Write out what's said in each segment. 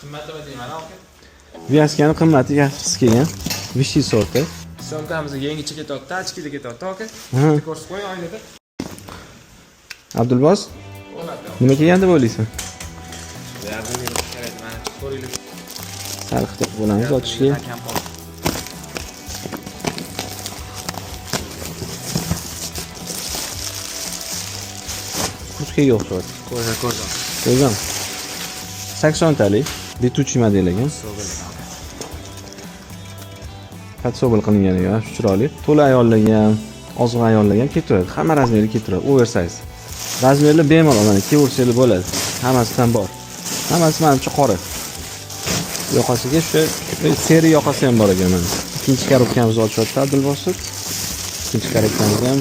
Qimmatimi deyman aka. Vyaskani qimmati yaxshisi kelgan. Vichy sorti. Syomkamizni yangicha ketyapti, ochkili ketyapti aka. Ha. Ko'rsatib qo'ying oynada. Abdulboz, Bo'ladi. nima kelgan deb o'ylaysan? Yardım kerak mana ko'ringlar. Sariqda bo'lamiz ochishga. Kurtkaga o'xshaydi. Ko'rdim. Ko'rgan. 80 talik Betucci model ekan. Patsobel qilingan ekan, chiroyli. To'la ayollarga, ozg'in ayollarga ham ketaveradi. Hamma razmerli ketaveradi, oversize. Razmerli bemalol mana keversangiz bo'ladi. Hammasidan bor. Hammasi menimcha qora. Yoqasiga shu seri yoqasi ham bor ekan mana. Ikkinchi korobkamizni ochyapti Abdulbosit. Ikkinchi korobkamiz ham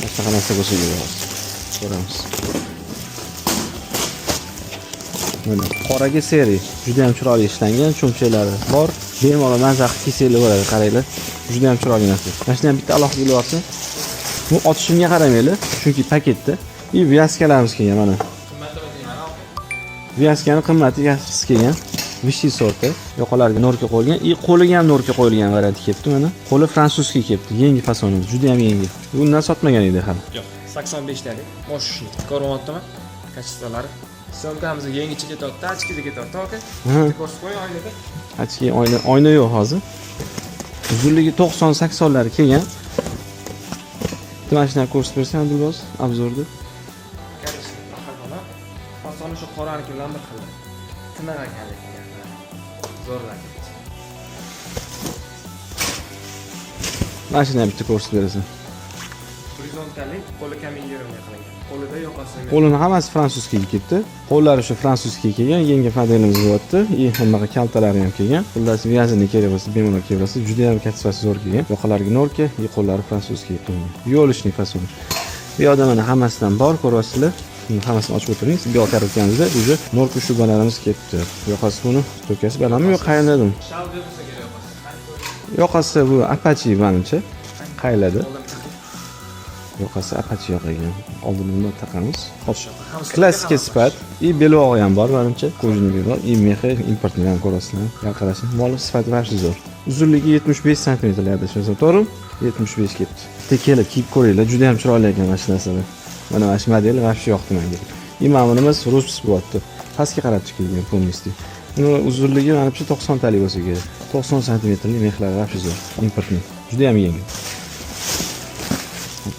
boshqa narsa bo'lsa kerak. Ko'ramiz. Mana qoraga seri, juda ham chiroyli ishlangan, cho'mchaklari bor. Bemalol mazza qilib kesanglar bo'ladi, qaranglar. Juda ham chiroyli narsa. Mana shunday bitta alohida bo'lsa, bu otishimga qaramanglar, chunki paketda. Vyaskalarimiz kelgan mana. Qimmatimi deyman aka. Vyaskani qimmati yaxshisi kelgan. Vichy sorti, yoqalariga norka qo'yilgan, qo'liga ham norka qo'yilgan varianti kelibdi mana. Qo'li frantsuzskiy kelibdi, yangi fasoni, juda ham yangi. Bundan sotmagan edi hali. Yo'q, 85 talik. Moshni ko'ryaptimi? Kachestalari. Syomkamizni yangicha ketyapti, ochkili ketyapti aka. Ko'rsatib qo'ying oynada. Achki oyna yo'q hozir. Uzunligi 90-80lar kelgan. Mana shuni ko'rsatib bersang Abdulboz, obzorda. Fasoni shu qoraniki bilan bir xil. Tiniq ekan lekin. Zo'rlar. Mana shuni ham bitta ko'rsatib berasan. Horizontalik, qo'li kamingirovniy qilingan. Qo'lida yoqasi. Qo'lini hammasi frantsuzskiy kelibdi. Qo'llari shu frantsuzskiy kelgan, yangi modelimiz bo'lyapti. Bunaqa kaltalari ham kelgan. Xullas vyazini kerak bo'lsa, bemalol kelaverasiz. Juda ham katsasi zo'r kelgan. Yoqalariga norka, qo'llari frantsuzskiy qilingan. Yo'lishni fasoni. Bu yerda mana hammasidan bor, ko'ryapsizlar. Hammasini ochib o'tiring. Bu yoqqa o'tganimizda уже norka shubalarimiz ketdi. Yoqasi buni to'kasi bilanmi yo'q qaynadim. Shaldi bo'lsa kerak bo'lsa. Yoqasi bu Apache menimcha. Qayladi. Yoqasi Apache yoqagan. Oldin buni taqamiz. Klassika sifat. Belog'i ham bor menimcha. Kojni belog'. Mexi importni ham ko'rasizlar. Qarasang, mol sifati vashli zo'r. Uzunligi 75 sm-larda shunday to'g'rimi? 75 ketdi. Bitta kelib kiyib ko'ringlar, juda ham chiroyli ekan mana shu narsalar. Mana shu model vashli yoqdi menga. Imomimiz rus bo'lyapti. Pastga qarab chiqilgan polnisti. Uni uzunligi menimcha 90 talik bo'lsa kerak. 90 sm-lik mexlari vashli zo'r. Importni. Juda ham yengil.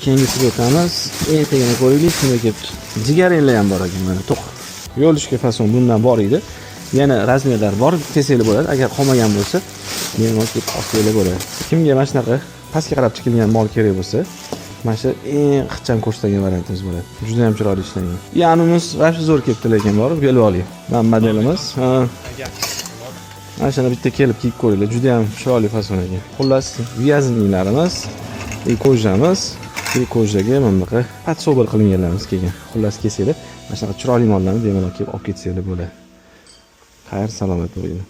Keyingisiga o'tamiz. Eng tegini ko'ringlar, shunday kelibdi. Jigarenlar ham bor ekan mana to'q. Yo'lishga fason bundan bor edi. Yana razmerlar bor, kesanglar bo'ladi. Agar qolmagan bo'lsa, bemalol kelib olsanglar bo'ladi. Kimga mana shunaqa pastga qarab chiqilgan mol kerak bo'lsa, mana shu eng ixcham ko'rsatilgan variantimiz bo'ladi. Juda ham chiroyli ishlangan. Yanimiz vashli zo'r kelibdi lekin bor, belvoli. Mana modelimiz. Mana shuni bitta kelib kiyib ko'ringlar, juda ham chiroyli fason ekan. Xullas, vyaznilarimiz, kojamiz, kojaga mana bunaqa patsobel qilinganlarimiz kelgan. Xullas kelsanglar, mana shunaqa chiroyli mollarni bemalol kelib olib ketsanglar bo'ladi. Xayr, salomat bo'ling.